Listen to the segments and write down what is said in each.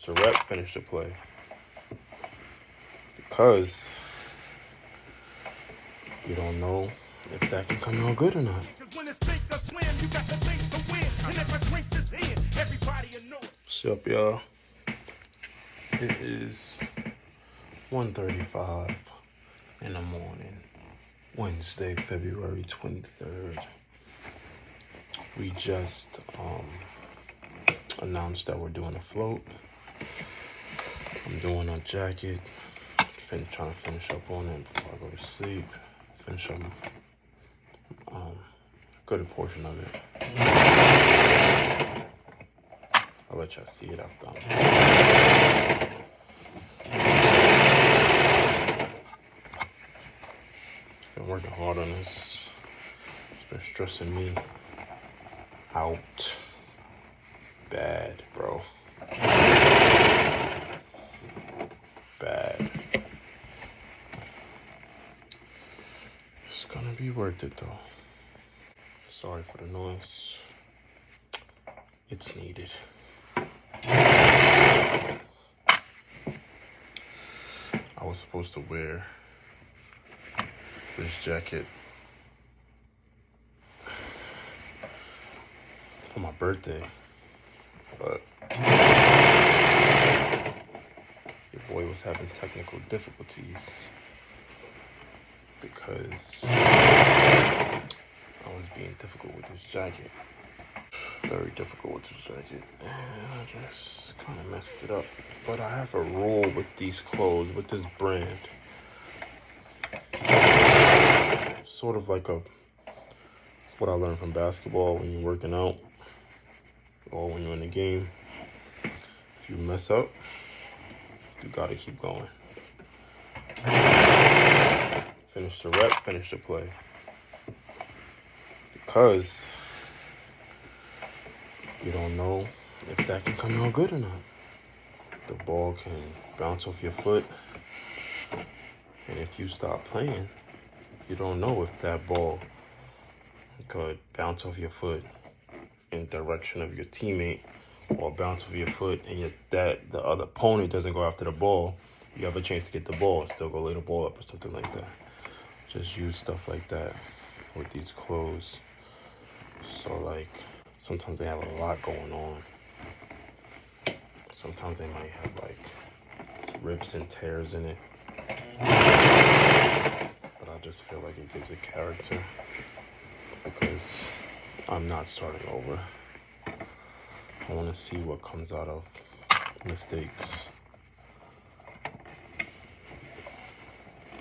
the rep, finish the play. Because you don't know if that can come out good or not. What's up, y'all? It is 1:35 in the morning, Wednesday, February 23rd. We just announced that we're doing a float. I'm doing a jacket. Trying to finish up on it before I go to sleep. Finish up a good portion of it. I'll let y'all see it after been working hard on this. It's been stressing me out bad, bro. Bad. It's gonna be worth it though. Sorry for the noise. It's needed. I was supposed to wear this jacket for my birthday, but your boy was having technical difficulties because I was being difficult with this jacket. Very difficult with this jacket, and I just kind of messed it up. But I have a rule with these clothes, with this brand. Sort of like what I learned from basketball when you're working out or when you're in the game. If you mess up, you gotta keep going. Finish the rep, finish the play. Because you don't know if that can come out good or not. The ball can bounce off your foot, and if you stop playing, you don't know if that ball could bounce off your foot in the direction of your teammate, or bounce off your foot and the other opponent doesn't go after the ball. You have a chance to get the ball and still go lay the ball up or something like that. Just use stuff like that with these clothes. So like, sometimes they have a lot going on. Sometimes they might have like rips and tears in it. But I just feel like it gives it character because I'm not starting over. I want to see what comes out of mistakes.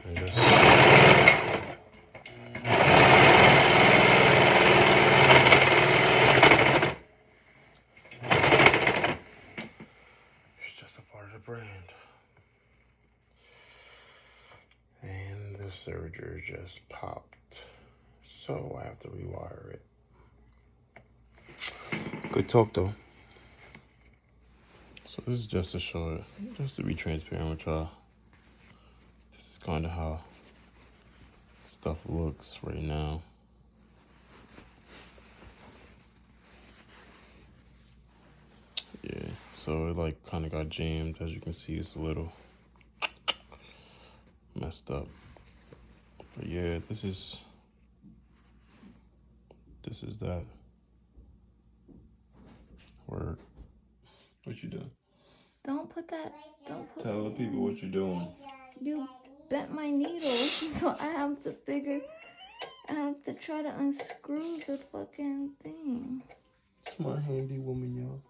And just brand. And the serger just popped, so I have to rewire it. Good talk though. So this is just to show it, just to be transparent with y'all. This is kind of how stuff looks right now. Yeah, so it like kind of got jammed. As you can see, it's a little messed up. But yeah, this is that. Word. What you doing? Don't put that. Don't put. Tell the people what you're doing. You bent my needle, so I have to try to unscrew the fucking thing. It's my handy woman, y'all.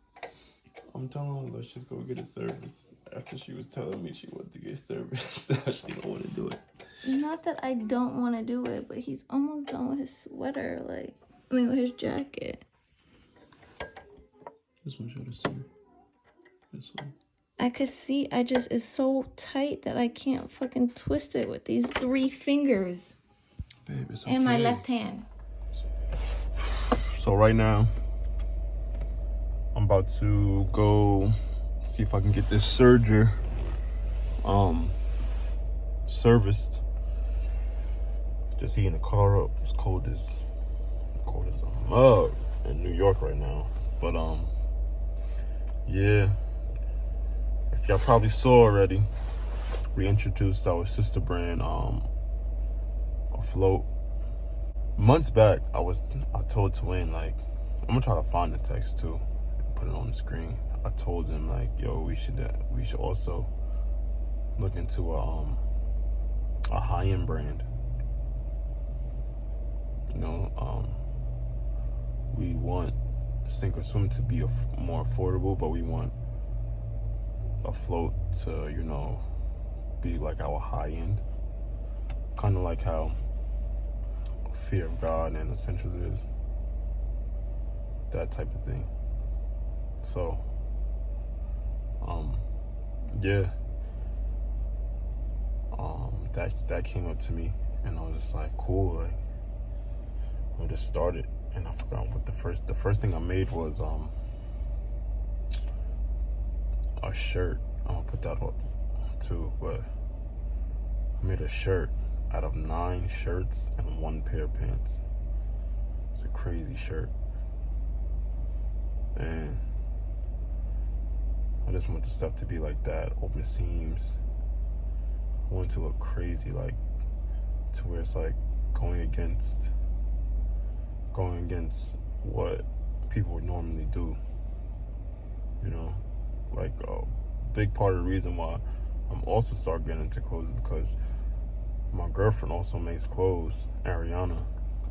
I'm telling her, let's just go get a service. After she was telling me she wanted to get service, now she don't want to do it. Not that I don't want to do it, but he's almost done with his sweater, with his jacket. This one, show the see. This one. I could see, it's so tight that I can't fucking twist it with these 3 fingers. Babe, it's okay. And my left hand. So right now, I'm about to go see if I can get this serger serviced. Just heating the car up. It's cold as a mug in New York right now. But yeah, if y'all probably saw already, we introduced our sister brand, Afloat. Months back, I told Twain, like, I'm gonna try to find the text too and put it on the screen. I told him, like, yo, we should also look into a high-end brand. You know, we want Sink or Swim to be more affordable, but we want Afloat to, you know, be like our high-end. Kind of like how Fear of God and Essentials is. That type of thing. So, yeah. That came up to me, and I was just like, cool, like, I just started, and I forgot what the first thing I made was a shirt. I'm gonna put that up too, but I made a shirt out of 9 shirts and 1 pair of pants. It's a crazy shirt, and I just want the stuff to be like that, open seams. I want it to look crazy, like, to where it's like going against what people would normally do. You know, like, a big part of the reason why I'm also start getting into clothes is because my girlfriend also makes clothes, Ariana,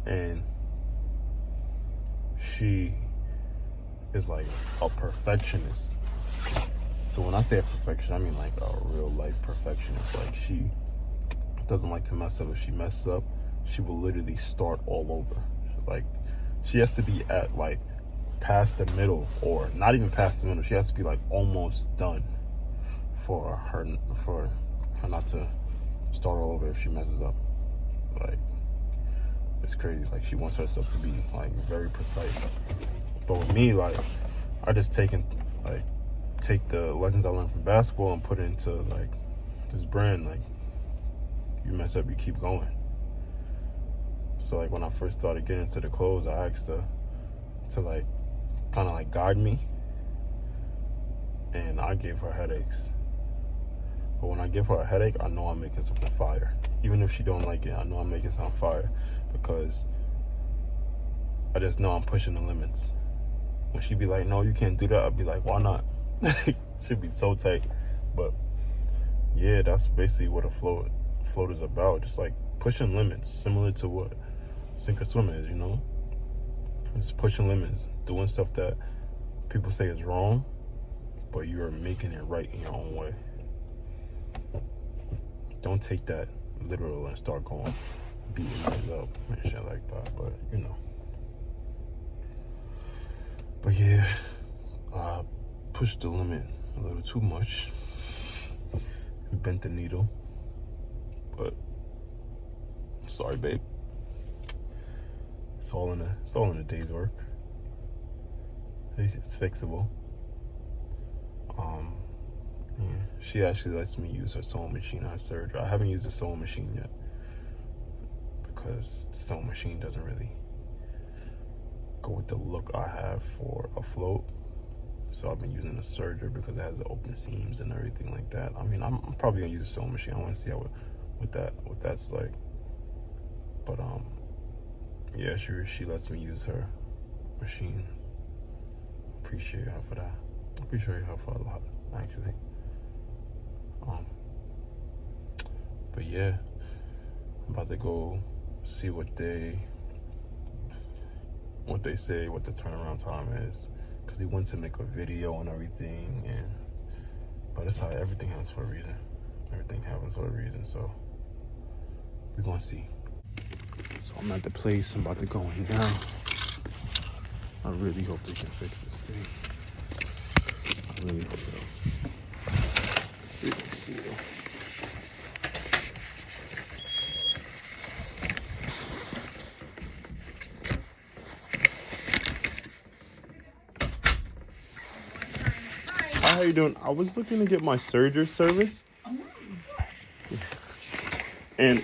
and she is like a perfectionist. So when I say a perfectionist, I mean like a real life perfectionist. Like, she doesn't like to mess up. If she messes up, she will literally start all over. Like, she has to be at like past the middle, or not even past the middle. She has to be like almost done for her not to start all over if she messes up. Like, it's crazy. Like, she wants her stuff to be like very precise. But with me, like, I just take the lessons I learned from basketball and put it into like this brand. Like, you mess up, you keep going. So like when I first started getting into the clothes, I asked her to like kind of like guide me, and I gave her headaches. But when I give her a headache, I know I'm making something fire. Even if she don't like it, I know I'm making something fire, because I just know I'm pushing the limits. When she be like, no, you can't do that, I'll be like, why not? She'd be so tight. But yeah, that's basically what Afloat is about. Just like pushing limits, similar to what Sink or Swim is, you know? It's pushing limits, doing stuff that people say is wrong, but you're making it right in your own way. Don't take that literal and start going beating things up and shit like that, but you know. But yeah, I pushed the limit a little too much and bent the needle. But sorry, babe. It's all in a day's work. It's fixable. Yeah, she actually lets me use her sewing machine on her surgery. I haven't used the sewing machine yet because the sewing machine doesn't really go with the look I have for Afloat. So I've been using the serger because it has the open seams and everything like that. I mean, I'm probably gonna use the sewing machine. I want to see what that's like. But yeah, she lets me use her machine. Appreciate her for that. Appreciate her for a lot, actually. But yeah, I'm about to go see what they say, what the turnaround time is, because he went to make a video and everything, but it's how everything happens for a reason. Everything happens for a reason, so we're gonna see. So I'm at the place. I'm about to go in now. I really hope they can fix this thing. I really hope so. We can see though. Hi, how you doing? I was looking to get my serger service. And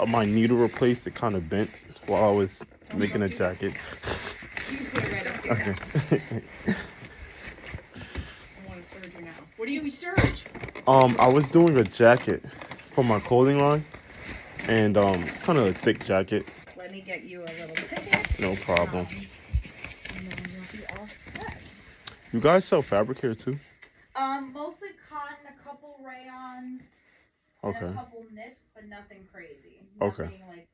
my needle replaced. It kind of bent while I was making a jacket. You can put it right up here. Okay. I want a surgery now. What do you search? I was doing a jacket for my clothing line, and it's kind of a thick jacket. Let me get you a little ticket. No problem. And then you'll be all set. You guys sell fabric here too? Mostly cotton, a couple rayons, Okay. and a couple knits, but nothing crazy. Okay. Nothing like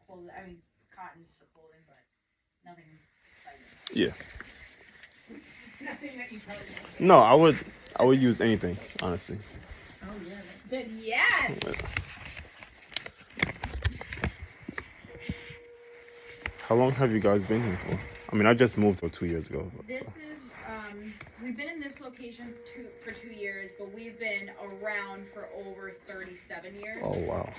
clothing. I mean, cotton for clothing, but nothing exciting. Yeah. Nothing that you probably don't. No, I would use anything, honestly. Oh yeah. Then yes. How long have you guys been here for? I mean, I just moved 2 years ago. This is we've been in this location for 2 years, but we've been around for over 37 years. Oh wow.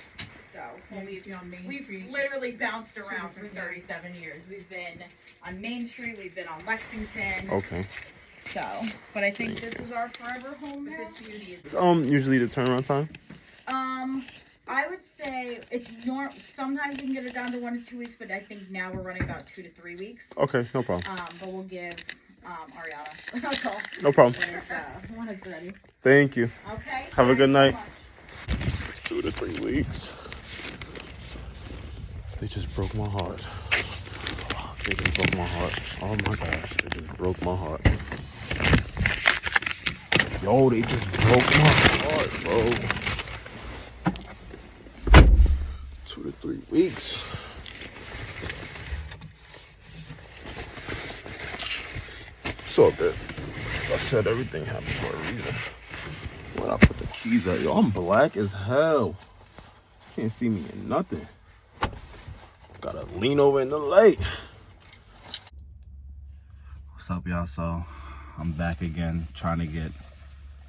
So we've literally bounced around for 37 years. We've been on Main Street, we've been on Lexington. Okay. So, but I think this is our forever home now. This beauty is. Usually the turnaround time. I would say it's sometimes we can get it down to 1 to 2 weeks, but I think now we're running about 2 to 3 weeks. Okay, no problem. But we'll give Ariana a call. No problem. When it's ready. Thank you. Okay. Have a good night. So 2 to 3 weeks. They just broke my heart. They just broke my heart. Oh my gosh, they just broke my heart. Yo, they just broke my heart, bro. 2 to 3 weeks. So good. I said everything happens for a reason. When I put the keys at, yo, I'm black as hell. Can't see me in nothing. Gotta lean over in the light. What's up, y'all? So I'm back again trying to get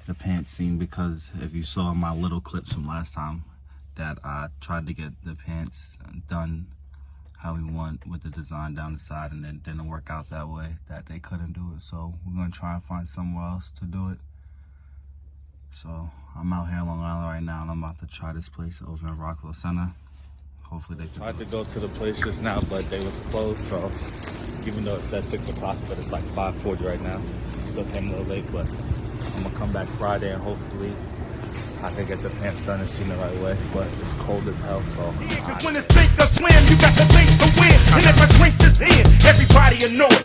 the pants seam, because if you saw my little clips from last time that I tried to get the pants done how we want with the design down the side, and it didn't work out that way, that they couldn't do it. So we're gonna try and find somewhere else to do it. So I'm out here in Long Island right now, and I'm about to try this place over in Rockville Center. Hopefully they can. I had to go to the place just now, but they was closed. So even though it says 6 o'clock, but it's like 5:40 right now. Still came a little late, but I'm gonna come back Friday and hopefully I can get the pants done and seen the right way. But it's cold as hell, so. Cause when it's sink or swim, you got to think to win. And if I drink this in, everybody will know it.